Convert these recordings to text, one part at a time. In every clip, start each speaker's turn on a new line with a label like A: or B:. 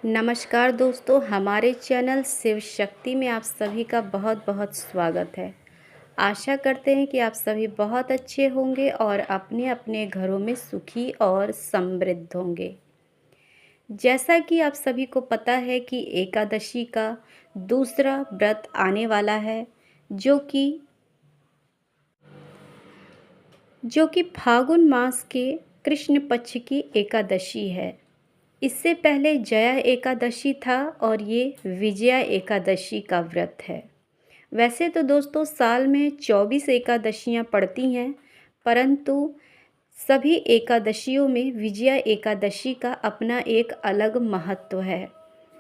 A: नमस्कार दोस्तों, हमारे चैनल शिव शक्ति में आप सभी का बहुत बहुत स्वागत है। आशा करते हैं कि आप सभी बहुत अच्छे होंगे और अपने अपने घरों में सुखी और समृद्ध होंगे। जैसा कि आप सभी को पता है कि एकादशी का दूसरा व्रत आने वाला है, जो कि फागुन मास के कृष्ण पक्ष की एकादशी है। इससे पहले जया एकादशी था और ये विजया एकादशी का व्रत है। वैसे तो दोस्तों साल में 24 एकादशियाँ पड़ती हैं, परंतु सभी एकादशियों में विजया एकादशी का अपना एक अलग महत्व है।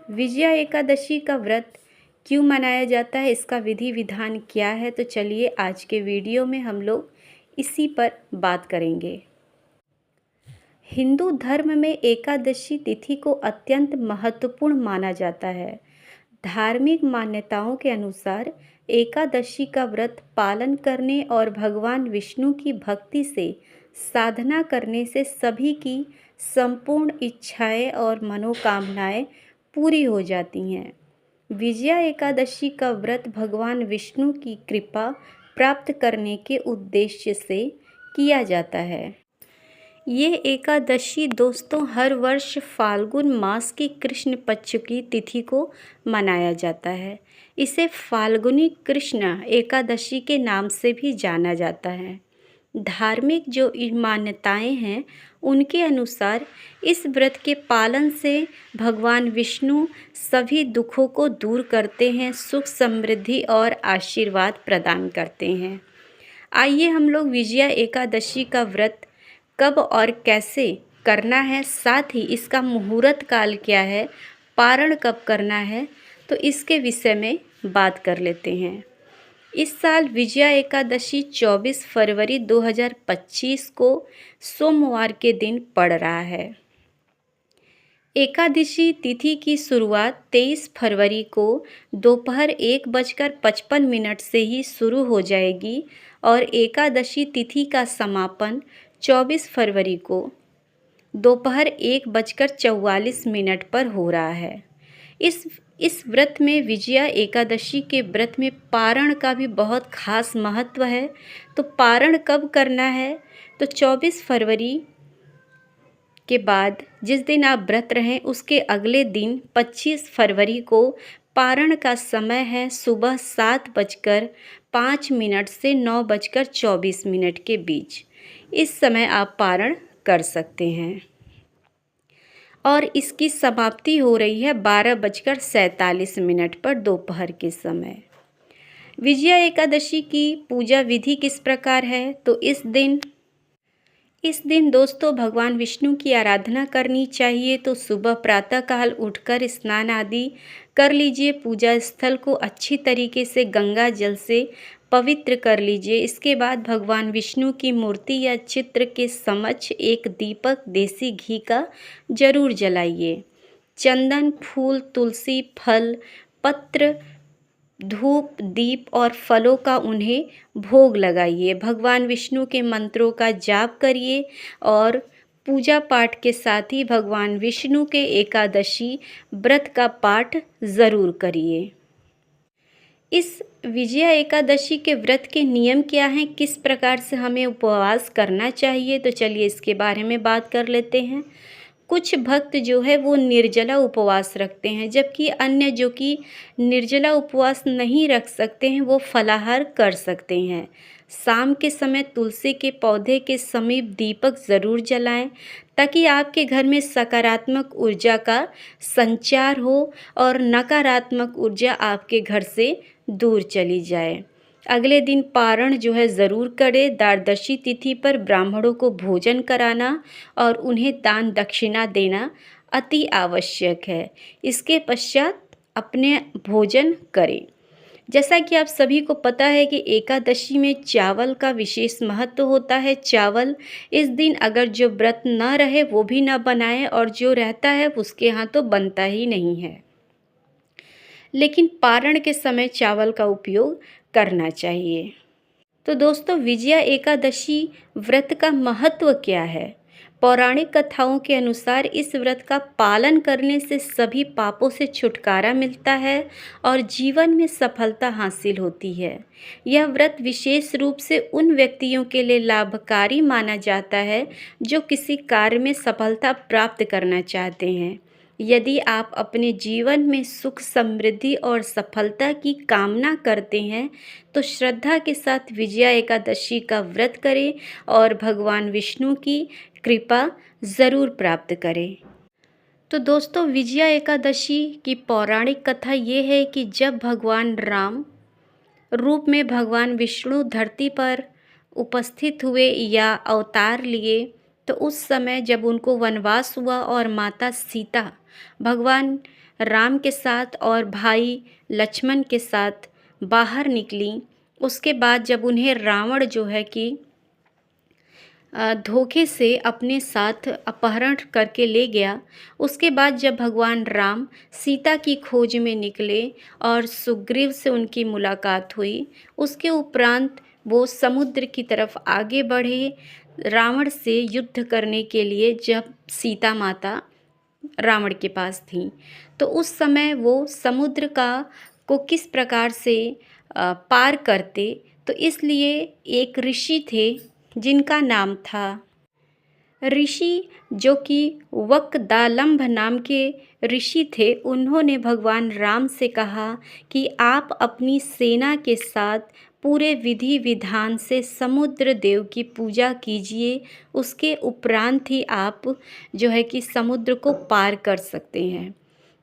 A: विजया एकादशी का व्रत क्यों मनाया जाता है, इसका विधि विधान क्या है, तो चलिए आज के वीडियो में हम लोग इसी पर बात करेंगे। हिंदू धर्म में एकादशी तिथि को अत्यंत महत्वपूर्ण माना जाता है। धार्मिक मान्यताओं के अनुसार एकादशी का व्रत पालन करने और भगवान विष्णु की भक्ति से साधना करने से सभी की संपूर्ण इच्छाएं और मनोकामनाएं पूरी हो जाती हैं। विजया एकादशी का व्रत भगवान विष्णु की कृपा प्राप्त करने के उद्देश्य से किया जाता है। ये एकादशी दोस्तों हर वर्ष फाल्गुन मास की कृष्ण पक्ष की तिथि को मनाया जाता है। इसे फाल्गुनी कृष्ण एकादशी के नाम से भी जाना जाता है। धार्मिक जो मान्यताएं हैं उनके अनुसार इस व्रत के पालन से भगवान विष्णु सभी दुखों को दूर करते हैं, सुख समृद्धि और आशीर्वाद प्रदान करते हैं। आइए हम लोग विजया एकादशी का व्रत कब और कैसे करना है, साथ ही इसका मुहूर्त काल क्या है, पारण कब करना है, तो इसके विषय में बात कर लेते हैं। इस साल विजया एकादशी 24 फरवरी 2025 को सोमवार के दिन पड़ रहा है। एकादशी तिथि की शुरुआत 23 फरवरी को दोपहर 1:55 से ही शुरू हो जाएगी और एकादशी तिथि का समापन 24 फरवरी को दोपहर 1:44 पर हो रहा है। इस व्रत में विजया एकादशी के व्रत में पारण का भी बहुत खास महत्व है। तो पारण कब करना है, तो 24 फरवरी के बाद जिस दिन आप व्रत रहें उसके अगले दिन 25 फरवरी को पारण का समय है सुबह 7:05 से 9:24 के बीच। इस समय आप पारण कर सकते हैं और इसकी समाप्ति हो रही है 12:47 पर दोपहर के समय। विजया एकादशी की पूजा विधि किस प्रकार है, तो इस दिन दोस्तों भगवान विष्णु की आराधना करनी चाहिए। तो सुबह प्रातःकाल उठकर स्नान आदि कर लीजिए, पूजा स्थल को अच्छी तरीके से गंगा जल से पवित्र कर लीजिए। इसके बाद भगवान विष्णु की मूर्ति या चित्र के समक्ष एक दीपक देसी घी का जरूर जलाइए। चंदन, फूल, तुलसी, फल, पत्र, धूप, दीप और फलों का उन्हें भोग लगाइए। भगवान विष्णु के मंत्रों का जाप करिए और पूजा पाठ के साथ ही भगवान विष्णु के एकादशी व्रत का पाठ ज़रूर करिए। इस विजया एकादशी के व्रत के नियम क्या हैं, किस प्रकार से हमें उपवास करना चाहिए, तो चलिए इसके बारे में बात कर लेते हैं। कुछ भक्त जो है वो निर्जला उपवास रखते हैं, जबकि अन्य जो कि निर्जला उपवास नहीं रख सकते हैं वो फलाहार कर सकते हैं। शाम के समय तुलसी के पौधे के समीप दीपक ज़रूर जलाएं ताकि आपके घर में सकारात्मक ऊर्जा का संचार हो और नकारात्मक ऊर्जा आपके घर से दूर चली जाए। अगले दिन पारण जो है ज़रूर करें। द्वादशी तिथि पर ब्राह्मणों को भोजन कराना और उन्हें दान दक्षिणा देना अति आवश्यक है। इसके पश्चात अपने भोजन करें। जैसा कि आप सभी को पता है कि एकादशी में चावल का विशेष महत्व होता है। चावल इस दिन अगर जो व्रत न रहे वो भी न बनाए और जो रहता है उसके यहाँ तो बनता ही नहीं है, लेकिन पारण के समय चावल का उपयोग करना चाहिए। तो दोस्तों विजया एकादशी व्रत का महत्व क्या है? पौराणिक कथाओं के अनुसार इस व्रत का पालन करने से सभी पापों से छुटकारा मिलता है और जीवन में सफलता हासिल होती है। यह व्रत विशेष रूप से उन व्यक्तियों के लिए लाभकारी माना जाता है जो किसी कार्य में सफलता प्राप्त करना चाहते हैं। यदि आप अपने जीवन में सुख, समृद्धि और सफलता की कामना करते हैं तो श्रद्धा के साथ विजया एकादशी का व्रत करें और भगवान विष्णु की कृपा ज़रूर प्राप्त करें। तो दोस्तों, विजया एकादशी की पौराणिक कथा ये है कि जब भगवान राम रूप में भगवान विष्णु धरती पर उपस्थित हुए या अवतार लिए, तो उस समय जब उनको वनवास हुआ और माता सीता भगवान राम के साथ और भाई लक्ष्मण के साथ बाहर निकली, उसके बाद जब उन्हें रावण जो है कि धोखे से अपने साथ अपहरण करके ले गया, उसके बाद जब भगवान राम सीता की खोज में निकले और सुग्रीव से उनकी मुलाकात हुई, उसके उपरांत वो समुद्र की तरफ आगे बढ़े रावण से युद्ध करने के लिए। जब सीता माता रावण के पास थी तो उस समय वो समुद्र को किस प्रकार से पार करते, तो इसलिए एक ऋषि थे जिनका नाम था ऋषि, जो कि वकदालंभ नाम के ऋषि थे। उन्होंने भगवान राम से कहा कि आप अपनी सेना के साथ पूरे विधि विधान से समुद्र देव की पूजा कीजिए, उसके उपरांत ही आप जो है कि समुद्र को पार कर सकते हैं।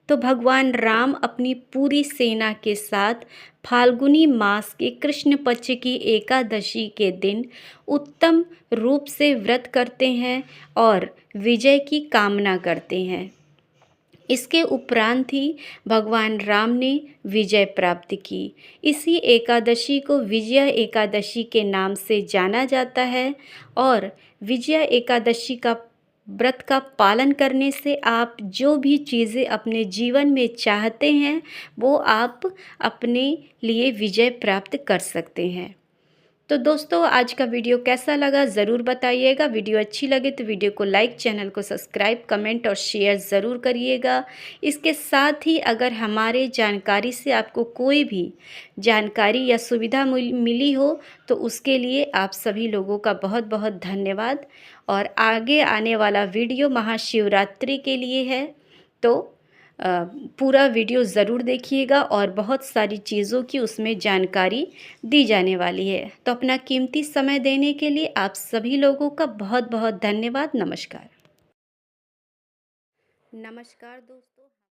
A: तो भगवान राम अपनी पूरी सेना के साथ फाल्गुनी मास के कृष्ण पक्ष की एकादशी के दिन उत्तम रूप से व्रत करते हैं और विजय की कामना करते हैं। इसके उपरांत ही भगवान राम ने विजय प्राप्त की। इसी एकादशी को विजया एकादशी के नाम से जाना जाता है और विजया एकादशी का व्रत का पालन करने से आप जो भी चीज़ें अपने जीवन में चाहते हैं वो आप अपने लिए विजय प्राप्त कर सकते हैं। तो दोस्तों, आज का वीडियो कैसा लगा ज़रूर बताइएगा। वीडियो अच्छी लगे तो वीडियो को लाइक, चैनल को सब्सक्राइब, कमेंट और शेयर ज़रूर करिएगा। इसके साथ ही अगर हमारे जानकारी से आपको कोई भी जानकारी या सुविधा मिली हो तो उसके लिए आप सभी लोगों का बहुत बहुत धन्यवाद। और आगे आने वाला वीडियो महाशिवरात्रि के लिए है, तो पूरा वीडियो ज़रूर देखिएगा और बहुत सारी चीज़ों की उसमें जानकारी दी जाने वाली है। तो अपना कीमती समय देने के लिए आप सभी लोगों का बहुत बहुत धन्यवाद। नमस्कार। नमस्कार दोस्तों।